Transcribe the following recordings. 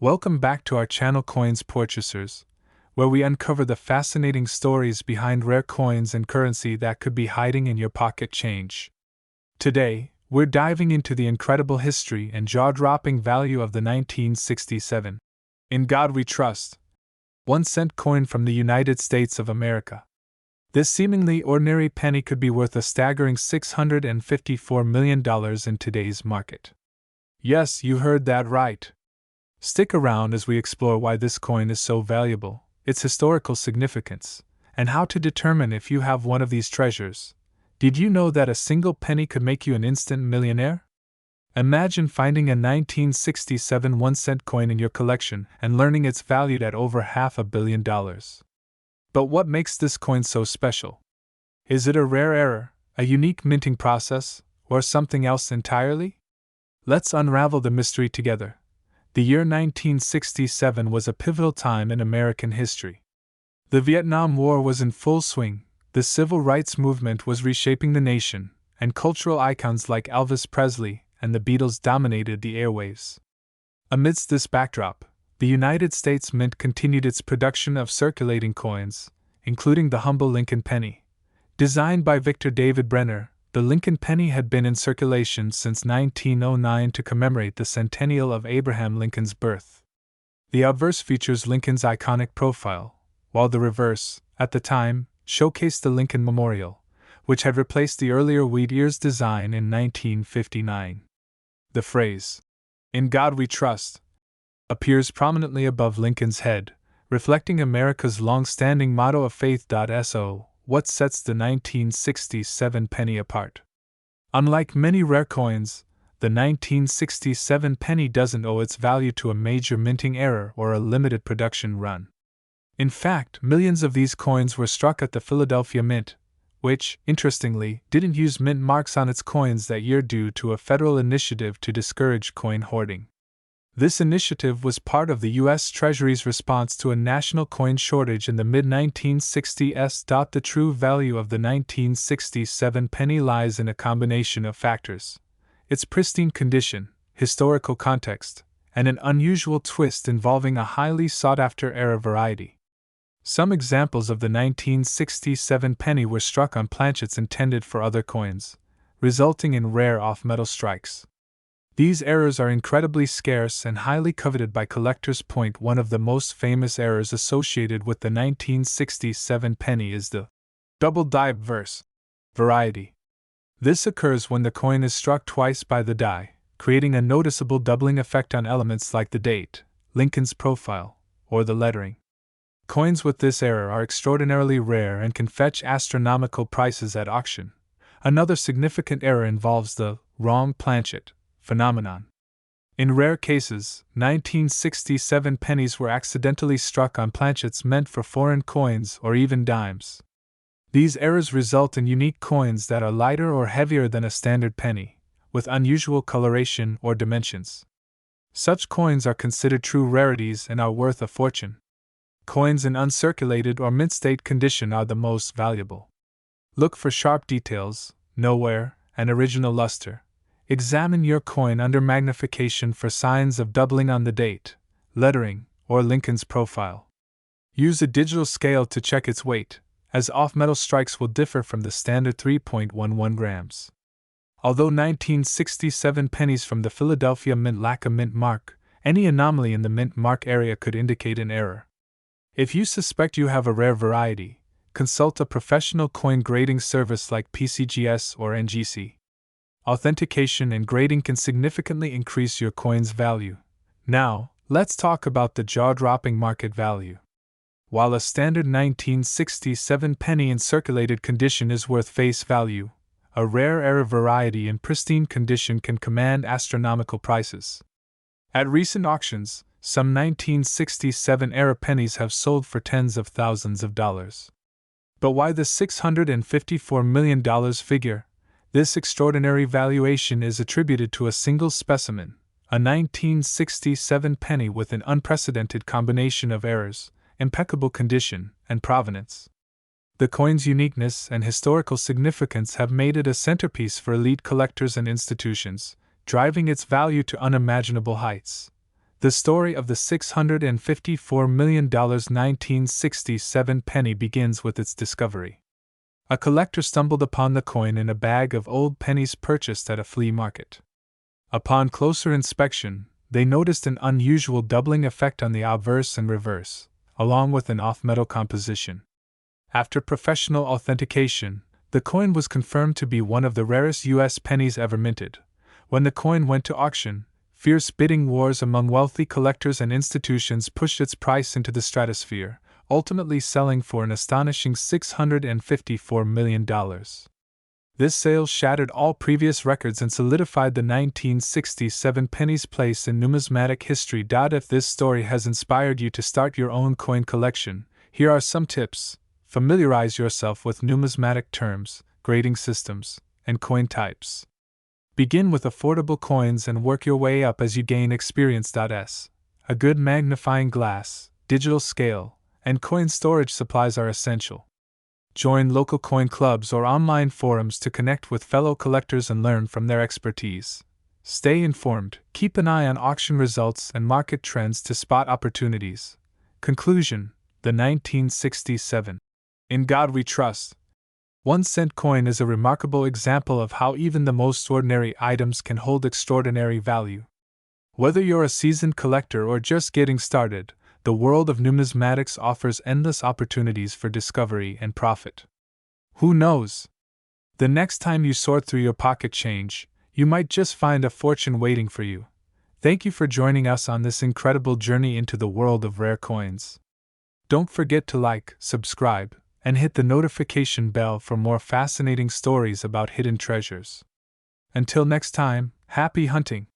Welcome back to our channel Coins Paurchasers, where we uncover the fascinating stories behind rare coins and currency that could be hiding in your pocket change. Today, we're diving into the incredible history and jaw-dropping value of the 1967 "In God We Trust" 1-cent coin from the United States of America. This seemingly ordinary penny could be worth a staggering $654 million in today's market. Yes, you heard that right. Stick around as we explore why this coin is so valuable, its historical significance, and how to determine if you have one of these treasures. Did you know that a single penny could make you an instant millionaire? Imagine finding a 1967 1-cent coin in your collection and learning it's valued at over $500 million. But what makes this coin so special? Is it a rare error, a unique minting process, or something else entirely? Let's unravel the mystery together. The year 1967 was a pivotal time in American history. The Vietnam War was in full swing, the civil rights movement was reshaping the nation, and cultural icons like Elvis Presley and the Beatles dominated the airwaves. Amidst this backdrop, the United States Mint continued its production of circulating coins, including the humble Lincoln penny. Designed by Victor David Brenner, the Lincoln penny had been in circulation since 1909 to commemorate the centennial of Abraham Lincoln's birth. The obverse features Lincoln's iconic profile, while the reverse, at the time, showcased the Lincoln Memorial, which had replaced the earlier wheat ears design in 1959. The phrase, "In God We Trust," appears prominently above Lincoln's head, reflecting America's long-standing motto of faith. So, what sets the 1967 penny apart? Unlike many rare coins, the 1967 penny doesn't owe its value to a major minting error or a limited production run. In fact, millions of these coins were struck at the Philadelphia Mint, which, interestingly, didn't use mint marks on its coins that year due to a federal initiative to discourage coin hoarding. This initiative was part of the U.S. Treasury's response to a national coin shortage in the mid-1960s. The true value of the 1967 penny lies in a combination of factors: its pristine condition, historical context, and an unusual twist involving a highly sought-after error variety. Some examples of the 1967 penny were struck on planchets intended for other coins, resulting in rare off-metal strikes. These errors are incredibly scarce and highly coveted by collectors. One of the most famous errors associated with the 1967 penny is the double die verse variety. This occurs when the coin is struck twice by the die, creating a noticeable doubling effect on elements like the date, Lincoln's profile, or the lettering. Coins with this error are extraordinarily rare and can fetch astronomical prices at auction. Another significant error involves the wrong planchet phenomenon. In rare cases, 1967 pennies were accidentally struck on planchets meant for foreign coins or even dimes. These errors result in unique coins that are lighter or heavier than a standard penny, with unusual coloration or dimensions. Such coins are considered true rarities and are worth a fortune. Coins in uncirculated or mint-state condition are the most valuable. Look for sharp details, no wear, and original luster. Examine your coin under magnification for signs of doubling on the date, lettering, or Lincoln's profile. Use a digital scale to check its weight, as off-metal strikes will differ from the standard 3.11 grams. Although 1967 pennies from the Philadelphia Mint lack a mint mark, any anomaly in the mint mark area could indicate an error. If you suspect you have a rare variety, consult a professional coin grading service like PCGS or NGC. Authentication and grading can significantly increase your coin's value. Now, let's talk about the jaw-dropping market value. While a standard 1967 penny in circulated condition is worth face value, a rare error variety in pristine condition can command astronomical prices. At recent auctions, some 1967 error pennies have sold for tens of thousands of dollars. But why the $654 million figure? This extraordinary valuation is attributed to a single specimen, a 1967 penny with an unprecedented combination of errors, impeccable condition, and provenance. The coin's uniqueness and historical significance have made it a centerpiece for elite collectors and institutions, driving its value to unimaginable heights. The story of the $654 million 1967 penny begins with its discovery. A collector stumbled upon the coin in a bag of old pennies purchased at a flea market. Upon closer inspection, they noticed an unusual doubling effect on the obverse and reverse, along with an off-metal composition. After professional authentication, the coin was confirmed to be one of the rarest U.S. pennies ever minted. When the coin went to auction, fierce bidding wars among wealthy collectors and institutions pushed its price into the stratosphere, ultimately selling for an astonishing $654 million. This sale shattered all previous records and solidified the 1967 penny's place in numismatic history. If this story has inspired you to start your own coin collection, here are some tips. Familiarize yourself with numismatic terms, grading systems, and coin types. Begin with affordable coins and work your way up as you gain experience. A good magnifying glass, digital scale, and coin storage supplies are essential. Join local coin clubs or online forums to connect with fellow collectors and learn from their expertise. Stay informed, keep an eye on auction results and market trends to spot opportunities. Conclusion: the 1967 In God We Trust 1-cent coin is a remarkable example of how even the most ordinary items can hold extraordinary value. Whether you're a seasoned collector or just getting started, the world of numismatics offers endless opportunities for discovery and profit. Who knows? The next time you sort through your pocket change, you might just find a fortune waiting for you. Thank you for joining us on this incredible journey into the world of rare coins. Don't forget to like, subscribe, and hit the notification bell for more fascinating stories about hidden treasures. Until next time, happy hunting!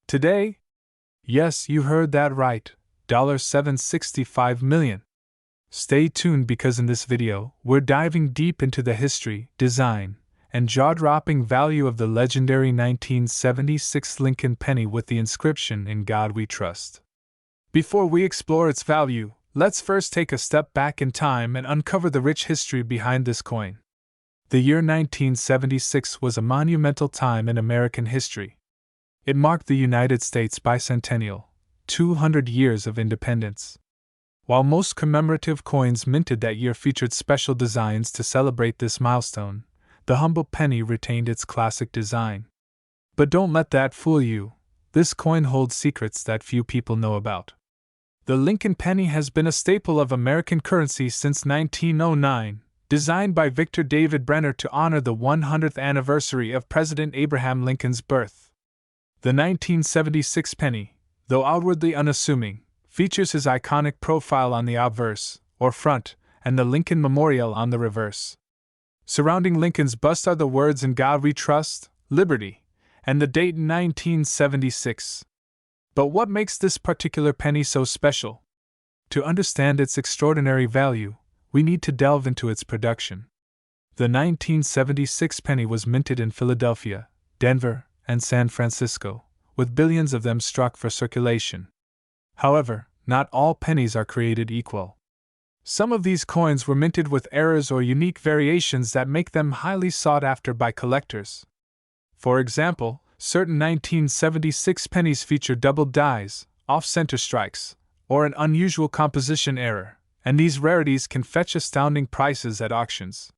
Today? Yes, you heard that right, $765 million. Stay tuned because in this video, we're diving deep into the history, design, and jaw-dropping value of the legendary 1976 Lincoln penny with the inscription "In God We Trust." Before we explore its value, let's first take a step back in time and uncover the rich history behind this coin. The year 1976 was a monumental time in American history. It marked the United States bicentennial, 200 years of independence. While most commemorative coins minted that year featured special designs to celebrate this milestone, the humble penny retained its classic design. But don't let that fool you. This coin holds secrets that few people know about. The Lincoln penny has been a staple of American currency since 1909, designed by Victor David Brenner to honor the 100th anniversary of President Abraham Lincoln's birth. The 1976 penny, though outwardly unassuming, features his iconic profile on the obverse, or front, and the Lincoln Memorial on the reverse. Surrounding Lincoln's bust are the words "In God We Trust," "Liberty," and the date 1976. But what makes this particular penny so special? To understand its extraordinary value, we need to delve into its production. The 1976 penny was minted in Philadelphia, Denver, and San Francisco, with billions of them struck for circulation. However, not all pennies are created equal. Some of these coins were minted with errors or unique variations that make them highly sought after by collectors. For example, certain 1976 pennies feature doubled dies, off-center strikes, or an unusual composition error, and these rarities can fetch astounding prices at auctions.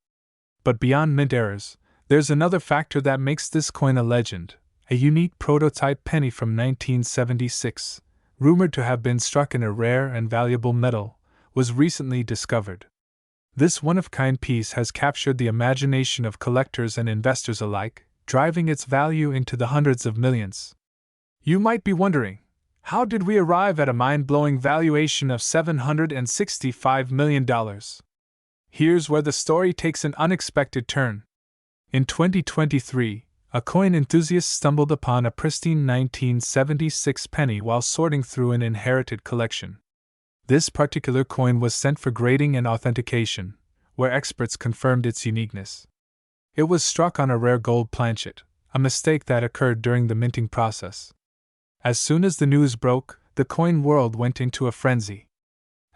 But beyond mint errors, there's another factor that makes this coin a legend. A unique prototype penny from 1976, rumored to have been struck in a rare and valuable metal, was recently discovered. This one-of-kind piece has captured the imagination of collectors and investors alike, driving its value into the hundreds of millions. You might be wondering, how did we arrive at a mind-blowing valuation of $765 million? Here's where the story takes an unexpected turn. In 2023, a coin enthusiast stumbled upon a pristine 1976 penny while sorting through an inherited collection. This particular coin was sent for grading and authentication, where experts confirmed its uniqueness. It was struck on a rare gold planchet, a mistake that occurred during the minting process. As soon as the news broke, the coin world went into a frenzy.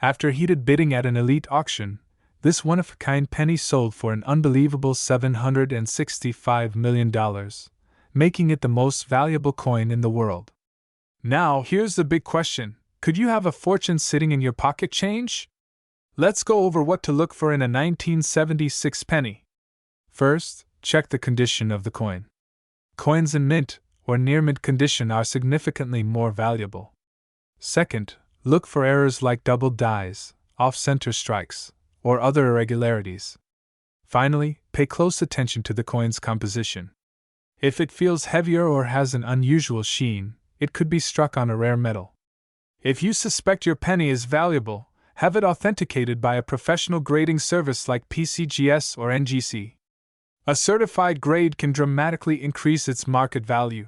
After heated bidding at an elite auction, this one-of-a-kind penny sold for an unbelievable $765 million, making it the most valuable coin in the world. Now, here's the big question. Could you have a fortune sitting in your pocket change? Let's go over what to look for in a 1976 penny. First, check the condition of the coin. Coins in mint or near mint condition are significantly more valuable. Second, look for errors like doubled dies, off-center strikes, or other irregularities. Finally, pay close attention to the coin's composition. If it feels heavier or has an unusual sheen, it could be struck on a rare metal. If you suspect your penny is valuable, have it authenticated by a professional grading service like PCGS or NGC. A certified grade can dramatically increase its market value.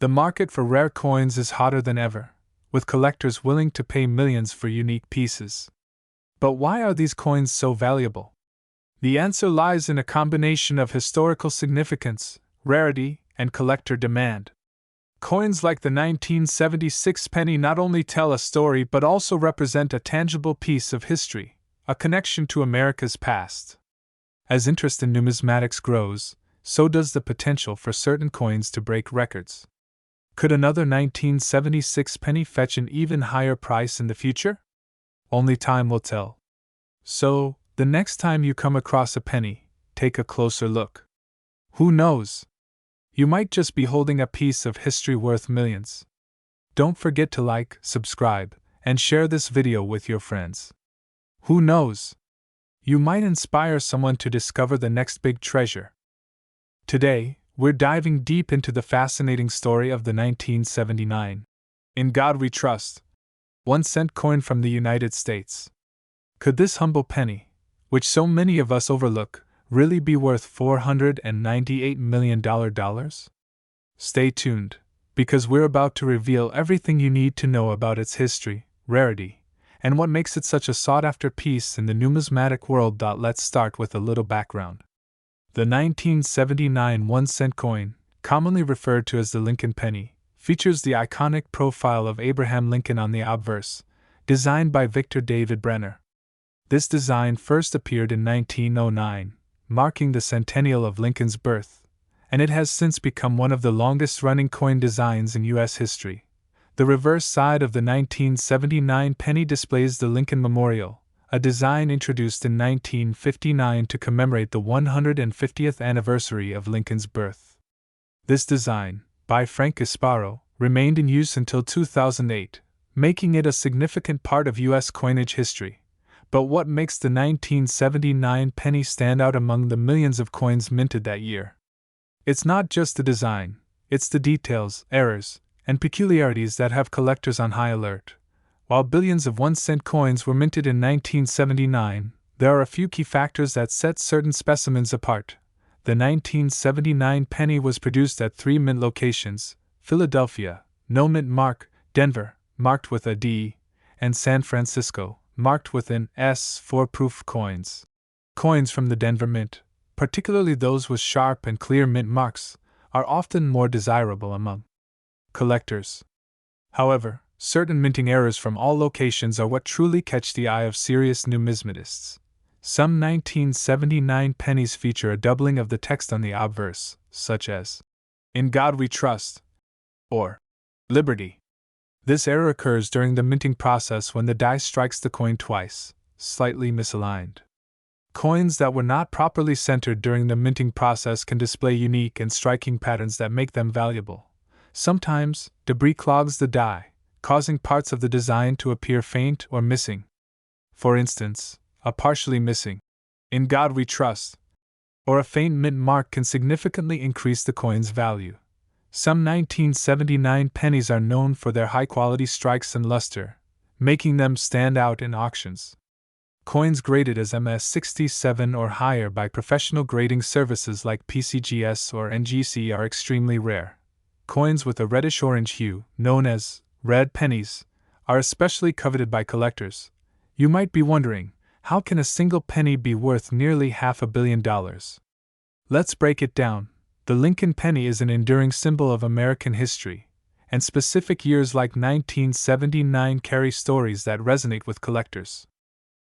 The market for rare coins is hotter than ever, with collectors willing to pay millions for unique pieces. But why are these coins so valuable? The answer lies in a combination of historical significance, rarity, and collector demand. Coins like the 1976 penny not only tell a story but also represent a tangible piece of history, a connection to America's past. As interest in numismatics grows, so does the potential for certain coins to break records. Could another 1976 penny fetch an even higher price in the future? Only time will tell. So, the next time you come across a penny, take a closer look. Who knows? You might just be holding a piece of history worth millions. Don't forget to like, subscribe, and share this video with your friends. Who knows? You might inspire someone to discover the next big treasure. Today, we're diving deep into the fascinating story of the 1979 In God We Trust 1-cent coin from the United States. Could this humble penny, which so many of us overlook, really be worth $498 million? Stay tuned, because we're about to reveal everything you need to know about its history, rarity, and what makes it such a sought-after piece in the numismatic world. Let's start with a little background. The 1979 1-cent coin, commonly referred to as the Lincoln penny, features the iconic profile of Abraham Lincoln on the obverse, designed by Victor David Brenner. This design first appeared in 1909, marking the centennial of Lincoln's birth, and it has since become one of the longest-running coin designs in U.S. history. The reverse side of the 1979 penny displays the Lincoln Memorial, a design introduced in 1959 to commemorate the 150th anniversary of Lincoln's birth. This design, by Frank Gasparo, remained in use until 2008, making it a significant part of U.S. coinage history. But what makes the 1979 penny stand out among the millions of coins minted that year? It's not just the design, it's the details, errors, and peculiarities that have collectors on high alert. While billions of 1-cent coins were minted in 1979, there are a few key factors that set certain specimens apart. The 1979 penny was produced at 3 mint locations: Philadelphia, no mint mark; Denver, marked with a D; and San Francisco, marked with an S for proof coins. Coins from the Denver Mint, particularly those with sharp and clear mint marks, are often more desirable among collectors. However, certain minting errors from all locations are what truly catch the eye of serious numismatists. Some 1979 pennies feature a doubling of the text on the obverse, such as, "In God We Trust," or "Liberty." This error occurs during the minting process when the die strikes the coin twice, slightly misaligned. Coins that were not properly centered during the minting process can display unique and striking patterns that make them valuable. Sometimes, debris clogs the die, causing parts of the design to appear faint or missing. For instance, a partially missing "In God We Trust" or a faint mint mark can significantly increase the coin's value. Some 1979 pennies are known for their high-quality strikes and luster, making them stand out in auctions. Coins graded as MS67 or higher by professional grading services like PCGS or NGC are extremely rare. Coins with a reddish-orange hue, known as red pennies, are especially coveted by collectors. You might be wondering, how can a single penny be worth nearly $500 million? Let's break it down. The Lincoln penny is an enduring symbol of American history, and specific years like 1979 carry stories that resonate with collectors.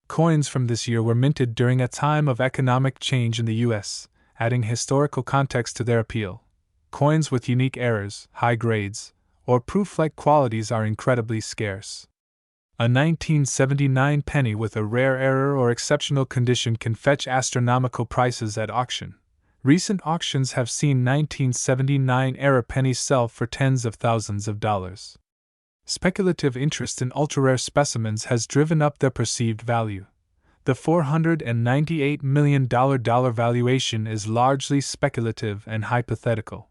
Coins from this year were minted during a time of economic change in the U.S., adding historical context to their appeal. Coins with unique errors, high grades, or proof-like qualities are incredibly scarce. A 1979 penny with a rare error or exceptional condition can fetch astronomical prices at auction. Recent auctions have seen 1979 era pennies sell for tens of thousands of dollars. Speculative interest in ultra-rare specimens has driven up their perceived value. The $498 million valuation is largely speculative and hypothetical.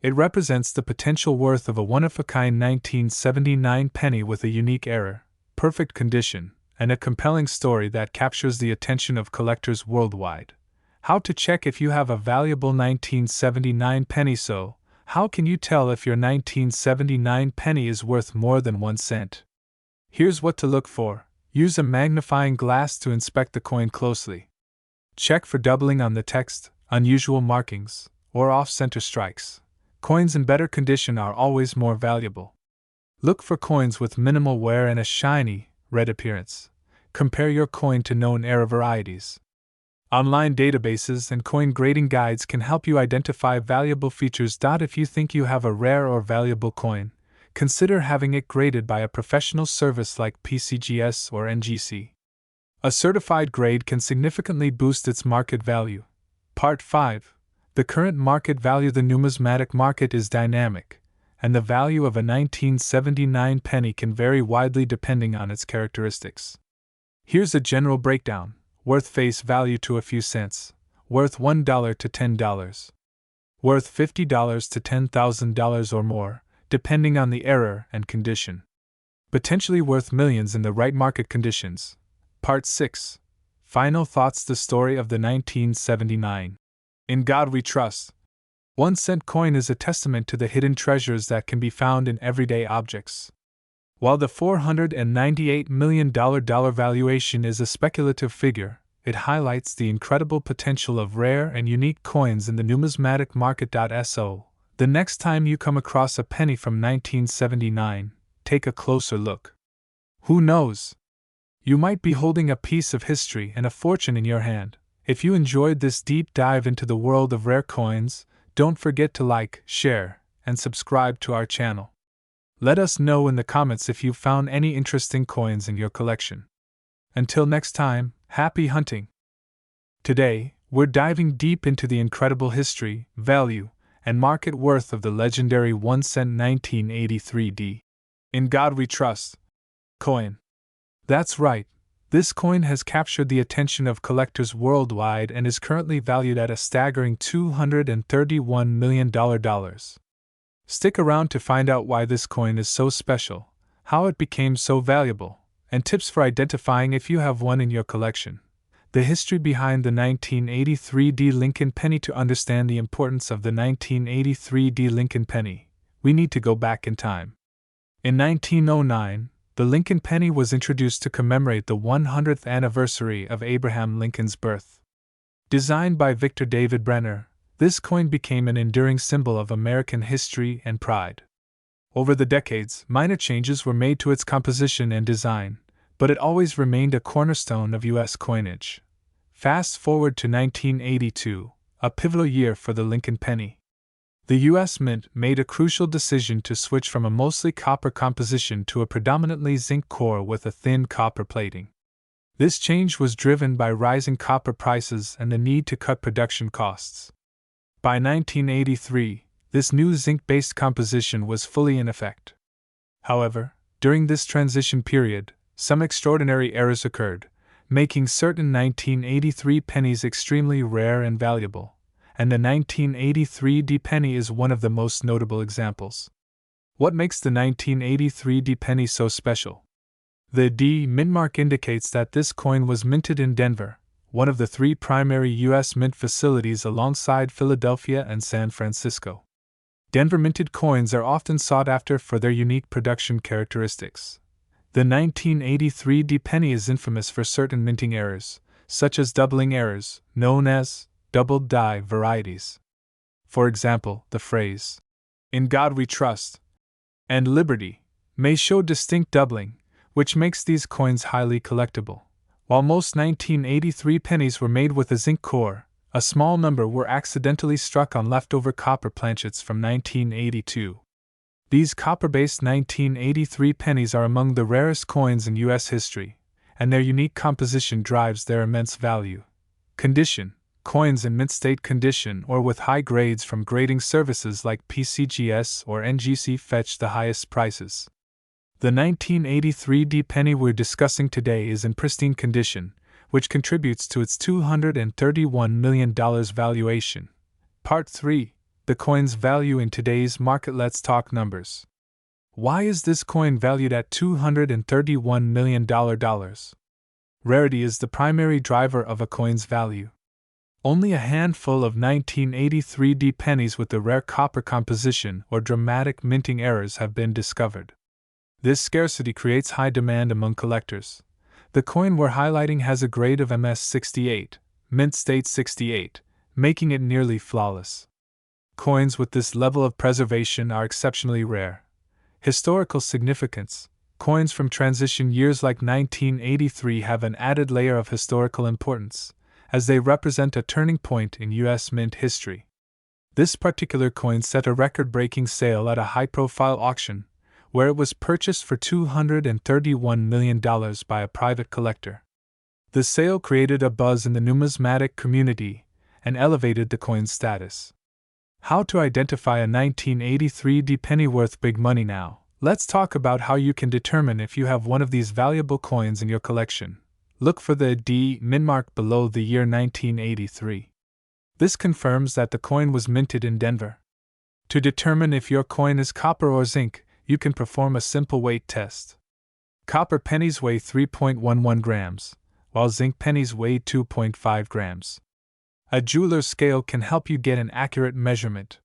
It represents the potential worth of a one-of-a-kind 1979 penny with a unique error, perfect condition, and a compelling story that captures the attention of collectors worldwide. How to check if you have a valuable 1979 penny? So, how can you tell if your 1979 penny is worth more than 1 cent? Here's what to look for. Use a magnifying glass to inspect the coin closely. Check for doubling on the text, unusual markings, or off-center strikes. Coins in better condition are always more valuable. Look for coins with minimal wear and a shiny, red appearance. Compare your coin to known era varieties. Online databases and coin grading guides can help you identify valuable features. If you think you have a rare or valuable coin, consider having it graded by a professional service like PCGS or NGC. A certified grade can significantly boost its market value. Part 5. The current market value. The numismatic market is dynamic, and the value of a 1979 penny can vary widely depending on its characteristics. Here's a general breakdown. Worth face value to a few cents. Worth $1 to $10. Worth $50 to $10,000 or more, depending on the error and condition. Potentially worth millions in the right market conditions. Part 6. Final thoughts. The story of the 1979. In God We Trust. 1-cent coin is a testament to the hidden treasures that can be found in everyday objects. While the $498 million valuation is a speculative figure, it highlights the incredible potential of rare and unique coins in the numismatic market. So, the next time you come across a penny from 1979, take a closer look. Who knows? You might be holding a piece of history and a fortune in your hand. If you enjoyed this deep dive into the world of rare coins, don't forget to like, share, and subscribe to our channel. Let us know in the comments if you found any interesting coins in your collection. Until next time, happy hunting! Today, we're diving deep into the incredible history, value, and market worth of the legendary 1-cent 1983 D. In God We Trust coin. That's right, this coin has captured the attention of collectors worldwide and is currently valued at a staggering $231 million. Stick around to find out why this coin is so special, how it became so valuable, and tips for identifying if you have one in your collection. The history behind the 1983 D Lincoln penny. To understand the importance of the 1983 D Lincoln penny, we need to go back in time. In 1909, the Lincoln penny was introduced to commemorate the 100th anniversary of Abraham Lincoln's birth. Designed by Victor David Brenner, this coin became an enduring symbol of American history and pride. Over the decades, minor changes were made to its composition and design, but it always remained a cornerstone of U.S. coinage. Fast forward to 1982, a pivotal year for the Lincoln penny. The U.S. Mint made a crucial decision to switch from a mostly copper composition to a predominantly zinc core with a thin copper plating. This change was driven by rising copper prices and the need to cut production costs. By 1983, this new zinc-based composition was fully in effect. However, during this transition period, some extraordinary errors occurred, making certain 1983 pennies extremely rare and valuable, and the 1983 D penny is one of the most notable examples. What makes the 1983 D penny so special? The D mint mark indicates that this coin was minted in Denver, one of the 3 primary U.S. mint facilities alongside Philadelphia and San Francisco. Denver minted coins are often sought after for their unique production characteristics. The 1983 D penny is infamous for certain minting errors, such as doubling errors, known as doubled die varieties. For example, the phrase, "In God We Trust," and "Liberty," may show distinct doubling, which makes these coins highly collectible. While most 1983 pennies were made with a zinc core, a small number were accidentally struck on leftover copper planchets from 1982. These copper-based 1983 pennies are among the rarest coins in U.S. history, and their unique composition drives their immense value. Condition: coins in mint state condition or with high grades from grading services like PCGS or NGC fetch the highest prices. The 1983 D penny we're discussing today is in pristine condition, which contributes to its $231 million valuation. Part 3: The coin's value in today's market. Let's talk numbers. Why is this coin valued at $231 million? Rarity is the primary driver of a coin's value. Only a handful of 1983 D pennies with the rare copper composition or dramatic minting errors have been discovered. This scarcity creates high demand among collectors. The coin we're highlighting has a grade of MS68, mint state 68, making it nearly flawless. Coins with this level of preservation are exceptionally rare. Historical significance: coins from transition years like 1983 have an added layer of historical importance, as they represent a turning point in U.S. mint history. This particular coin set a record-breaking sale at a high-profile auction, where it was purchased for $231 million by a private collector. The sale created a buzz in the numismatic community and elevated the coin's status. How to identify a 1983 D penny worth big money now? Let's talk about how you can determine if you have one of these valuable coins in your collection. Look for the D mint mark below the year 1983. This confirms that the coin was minted in Denver. To determine if your coin is copper or zinc, you can perform a simple weight test. Copper pennies weigh 3.11 grams, while zinc pennies weigh 2.5 grams. A jeweler's scale can help you get an accurate measurement.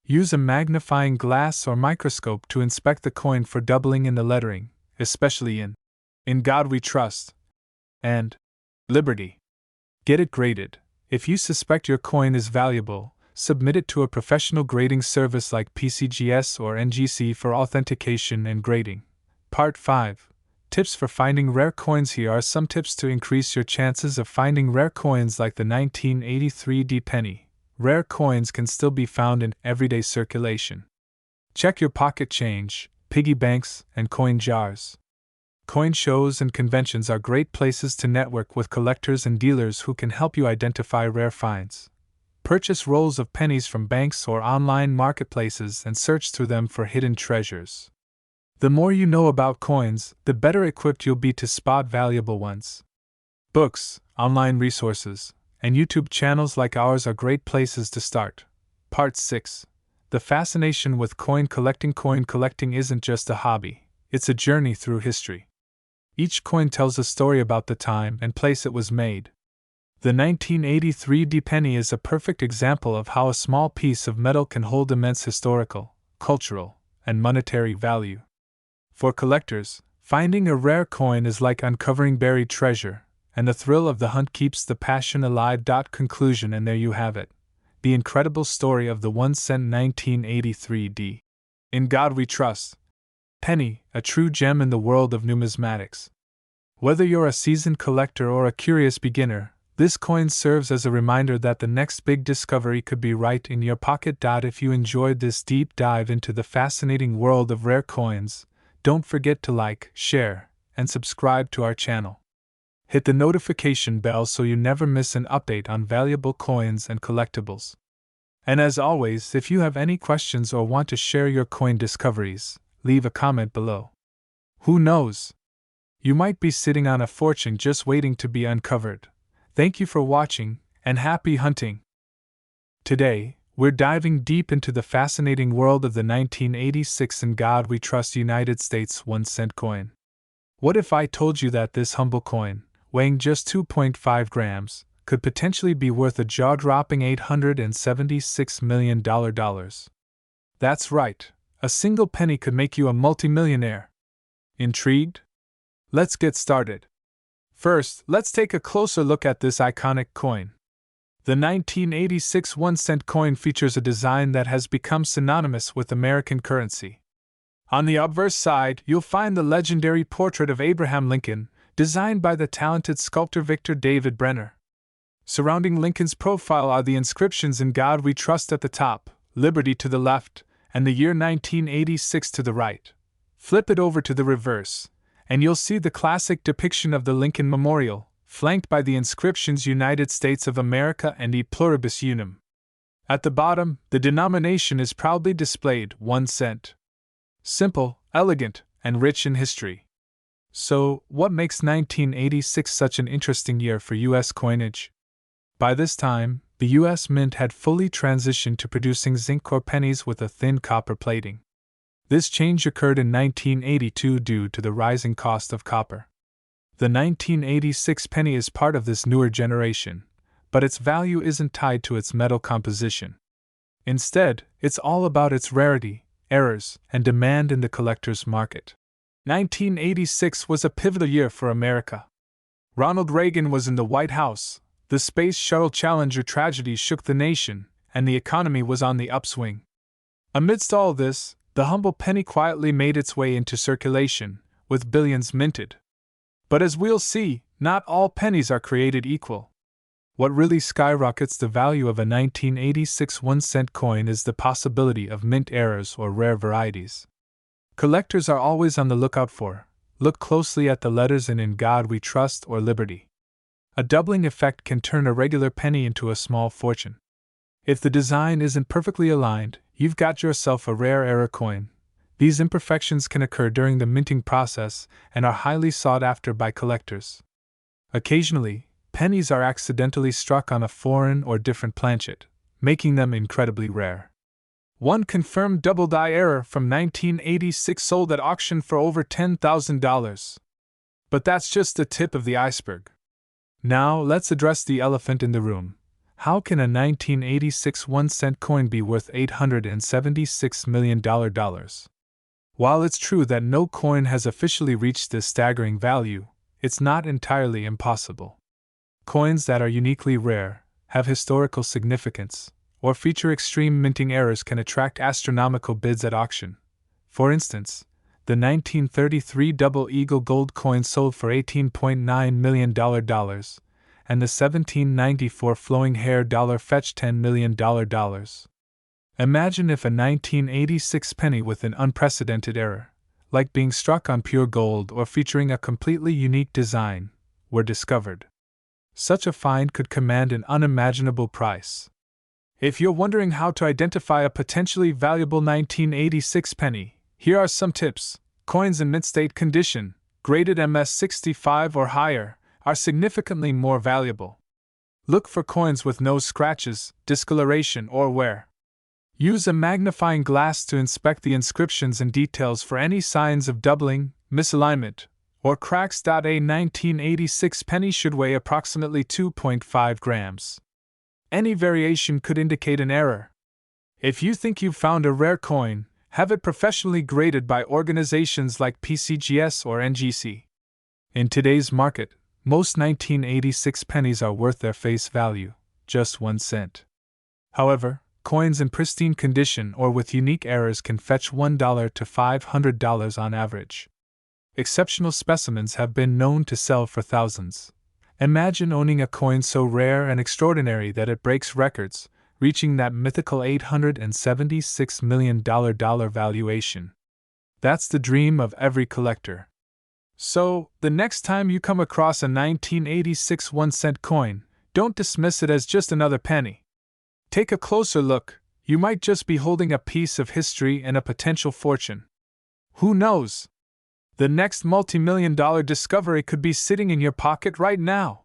Use a magnifying glass or microscope to inspect the coin for doubling in the lettering, especially in God We Trust and Liberty. Get it graded. If you suspect your coin is valuable, submit it to a professional grading service like PCGS or NGC for authentication and grading. Part 5: Tips for finding rare coins. Here are some tips to increase your chances of finding rare coins like the 1983 D penny. Rare coins can still be found in everyday circulation. Check your pocket change, piggy banks, and coin jars. Coin shows and conventions are great places to network with collectors and dealers who can help you identify rare finds. Purchase rolls of pennies from banks or online marketplaces and search through them for hidden treasures. The more you know about coins, the better equipped you'll be to spot valuable ones. Books, online resources, and YouTube channels like ours are great places to start. Part 6: The fascination with coin collecting. Coin collecting isn't just a hobby, it's a journey through history. Each coin tells a story about the time and place it was made. The 1983 D penny is a perfect example of how a small piece of metal can hold immense historical, cultural, and monetary value. For collectors, finding a rare coin is like uncovering buried treasure, and the thrill of the hunt keeps the passion alive. Conclusion: and there you have it, the incredible story of the 1-cent 1983 D. In God We Trust penny, a true gem in the world of numismatics. Whether you're a seasoned collector or a curious beginner, this coin serves as a reminder that the next big discovery could be right in your pocket. If you enjoyed this deep dive into the fascinating world of rare coins, don't forget to like, share, and subscribe to our channel. Hit the notification bell so you never miss an update on valuable coins and collectibles. And as always, if you have any questions or want to share your coin discoveries, leave a comment below. Who knows? You might be sitting on a fortune just waiting to be uncovered. Thank you for watching, and happy hunting! Today, we're diving deep into the fascinating world of the 1986 In God We Trust United States 1-cent coin. What if I told you that this humble coin, weighing just 2.5 grams, could potentially be worth a jaw-dropping $876 million? That's right, a single penny could make you a multimillionaire. Intrigued? Let's get started. First, let's take a closer look at this iconic coin. The 1986 1-cent coin features a design that has become synonymous with American currency. On the obverse side, you'll find the legendary portrait of Abraham Lincoln, designed by the talented sculptor Victor David Brenner. Surrounding Lincoln's profile are the inscriptions In God We Trust at the top, Liberty to the left, and the year 1986 to the right. Flip it over to the reverse, and you'll see the classic depiction of the Lincoln Memorial, flanked by the inscriptions United States of America and E Pluribus Unum. At the bottom, the denomination is proudly displayed, 1 cent. Simple, elegant, and rich in history. So, what makes 1986 such an interesting year for U.S. coinage? By this time, the U.S. Mint had fully transitioned to producing zinc core pennies with a thin copper plating. This change occurred in 1982 due to the rising cost of copper. The 1986 penny is part of this newer generation, but its value isn't tied to its metal composition. Instead, it's all about its rarity, errors, and demand in the collector's market. 1986 was a pivotal year for America. Ronald Reagan was in the White House, the Space Shuttle Challenger tragedy shook the nation, and the economy was on the upswing. Amidst all this, the humble penny quietly made its way into circulation, with billions minted. But as we'll see, not all pennies are created equal. What really skyrockets the value of a 1986 1-cent coin is the possibility of mint errors or rare varieties. Collectors are always on the lookout for. Look closely at the letters in God We Trust or Liberty. A doubling effect can turn a regular penny into a small fortune. If the design isn't perfectly aligned, you've got yourself a rare error coin. These imperfections can occur during the minting process and are highly sought after by collectors. Occasionally, pennies are accidentally struck on a foreign or different planchet, making them incredibly rare. One confirmed double-die error from 1986 sold at auction for over $10,000. But that's just the tip of the iceberg. Now let's address the elephant in the room. How can a 1986 1-cent coin be worth $876 million? While it's true that no coin has officially reached this staggering value, it's not entirely impossible. Coins that are uniquely rare, have historical significance, or feature extreme minting errors can attract astronomical bids at auction. For instance, the 1933 Double Eagle gold coin sold for $18.9 million, and the 1794 Flowing Hair dollar fetched $10 million. Imagine if a 1986 penny with an unprecedented error, like being struck on pure gold or featuring a completely unique design, were discovered. Such a find could command an unimaginable price. If you're wondering how to identify a potentially valuable 1986 penny, here are some tips. Coins in mint state condition, graded MS65 or higher, are significantly more valuable. Look for coins with no scratches, discoloration, or wear. Use a magnifying glass to inspect the inscriptions and details for any signs of doubling, misalignment, or cracks. A 1986 penny should weigh approximately 2.5 grams. Any variation could indicate an error. If you think you've found a rare coin, have it professionally graded by organizations like PCGS or NGC. In today's market, most 1986 pennies are worth their face value, just 1 cent. However, coins in pristine condition or with unique errors can fetch $1 to $500 on average. Exceptional specimens have been known to sell for thousands. Imagine owning a coin so rare and extraordinary that it breaks records, reaching that mythical $876 million valuation. That's the dream of every collector. So, the next time you come across a 1986 1-cent coin, don't dismiss it as just another penny. Take a closer look. You might just be holding a piece of history and a potential fortune. Who knows? The next multi-million-dollar discovery could be sitting in your pocket right now.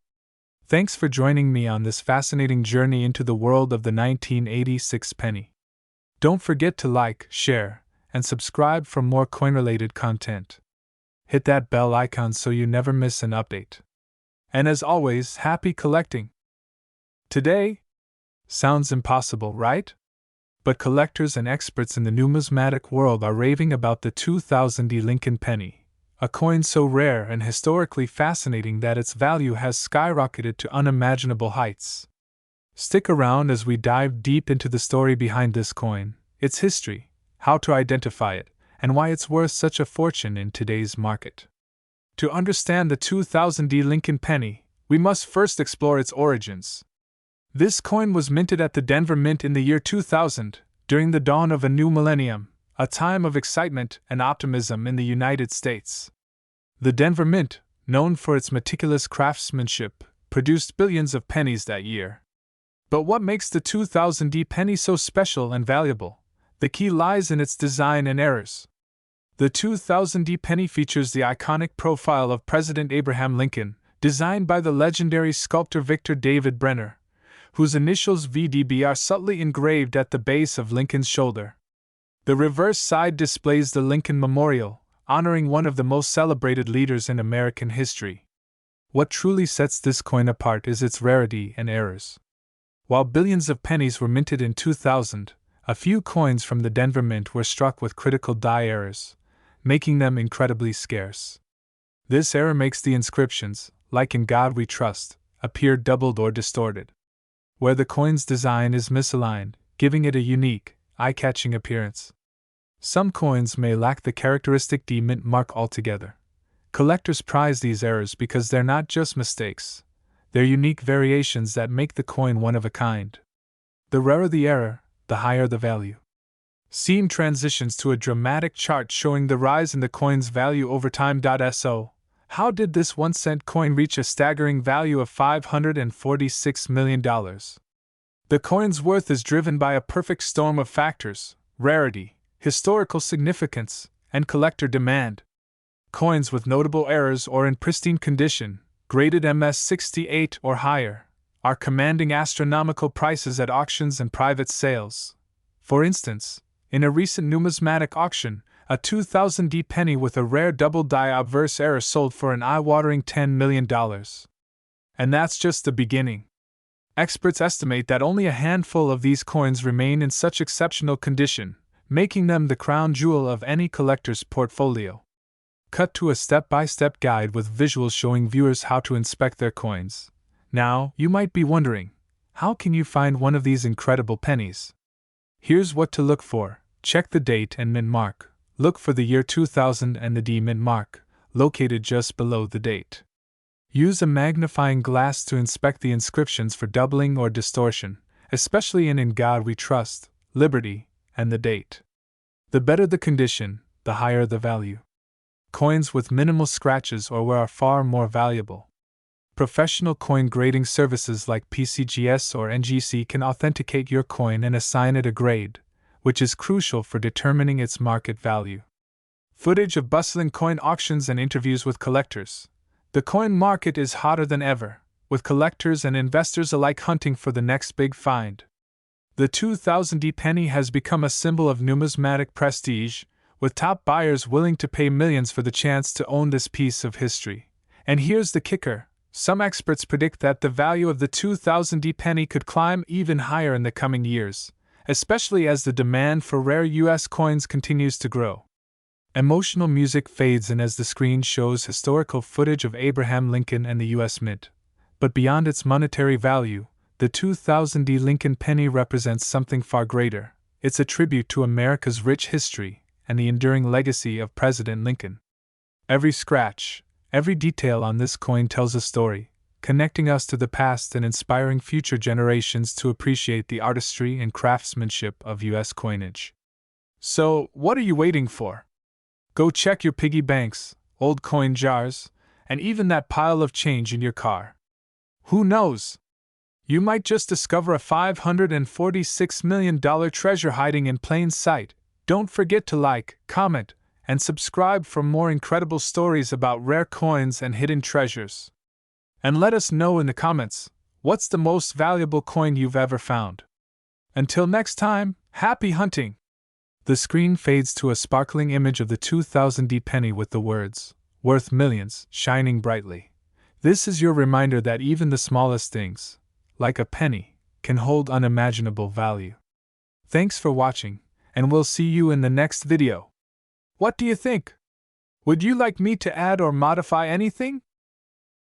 Thanks for joining me on this fascinating journey into the world of the 1986 penny. Don't forget to like, share, and subscribe for more coin-related content. Hit that bell icon so you never miss an update. And as always, happy collecting! Today? Sounds impossible, right? But collectors and experts in the numismatic world are raving about the 2000 Lincoln penny, a coin so rare and historically fascinating that its value has skyrocketed to unimaginable heights. Stick around as we dive deep into the story behind this coin, its history, how to identify it, and why it's worth such a fortune in today's market. To understand the 2000 Lincoln penny, we must first explore its origins. This coin was minted at the Denver Mint in the year 2000, during the dawn of a new millennium, a time of excitement and optimism in the United States. The Denver Mint, known for its meticulous craftsmanship, produced billions of pennies that year. But what makes the 2000 penny so special and valuable? The key lies in its design and errors. The 2000 penny features the iconic profile of President Abraham Lincoln, designed by the legendary sculptor Victor David Brenner, whose initials VDB are subtly engraved at the base of Lincoln's shoulder. The reverse side displays the Lincoln Memorial, honoring one of the most celebrated leaders in American history. What truly sets this coin apart is its rarity and errors. While billions of pennies were minted in 2000, a few coins from the Denver Mint were struck with critical die errors, making them incredibly scarce. This error makes the inscriptions, like "In God We Trust," appear doubled or distorted, where the coin's design is misaligned, giving it a unique, eye-catching appearance. Some coins may lack the characteristic D Mint mark altogether. Collectors prize these errors because they're not just mistakes, they're unique variations that make the coin one of a kind. The rarer the error, the higher the value. Scene transitions to a dramatic chart showing the rise in the coin's value over time. So, how did this 1 cent coin reach a staggering value of $546 million? The coin's worth is driven by a perfect storm of factors: rarity, historical significance, and collector demand. Coins with notable errors or in pristine condition, graded MS-68 or higher, are commanding astronomical prices at auctions and private sales. For instance, in a recent numismatic auction, a 2000 penny with a rare double die obverse error sold for an eye-watering $10 million. And that's just the beginning. Experts estimate that only a handful of these coins remain in such exceptional condition, making them the crown jewel of any collector's portfolio. Cut to a step-by-step guide with visuals showing viewers how to inspect their coins. Now, you might be wondering, how can you find one of these incredible pennies? Here's what to look for. Check the date and mint mark. Look for the year 2000 and the D mint mark, located just below the date. Use a magnifying glass to inspect the inscriptions for doubling or distortion, especially in God We Trust, Liberty, and the date. The better the condition, the higher the value. Coins with minimal scratches or wear are far more valuable. Professional coin grading services like PCGS or NGC can authenticate your coin and assign it a grade, which is crucial for determining its market value. Footage of bustling coin auctions and interviews with collectors. The coin market is hotter than ever, with collectors and investors alike hunting for the next big find. The 2000 penny has become a symbol of numismatic prestige, with top buyers willing to pay millions for the chance to own this piece of history. And here's the kicker: some experts predict that the value of the 2000 penny could climb even higher in the coming years, especially as the demand for rare U.S. coins continues to grow. Emotional music fades in as the screen shows historical footage of Abraham Lincoln and the U.S. Mint. But beyond its monetary value, the 2000 Lincoln penny represents something far greater. It's a tribute to America's rich history and the enduring legacy of President Lincoln. Every scratch, every detail on this coin tells a story, connecting us to the past and inspiring future generations to appreciate the artistry and craftsmanship of U.S. coinage. So, what are you waiting for? Go check your piggy banks, old coin jars, and even that pile of change in your car. Who knows? You might just discover a $546 million treasure hiding in plain sight. Don't forget to like, comment, and subscribe for more incredible stories about rare coins and hidden treasures. And let us know in the comments, what's the most valuable coin you've ever found? Until next time, happy hunting! The screen fades to a sparkling image of the 2000 penny with the words, "Worth millions," shining brightly. This is your reminder that even the smallest things, like a penny, can hold unimaginable value. Thanks for watching, and we'll see you in the next video. What do you think? Would you like me to add or modify anything?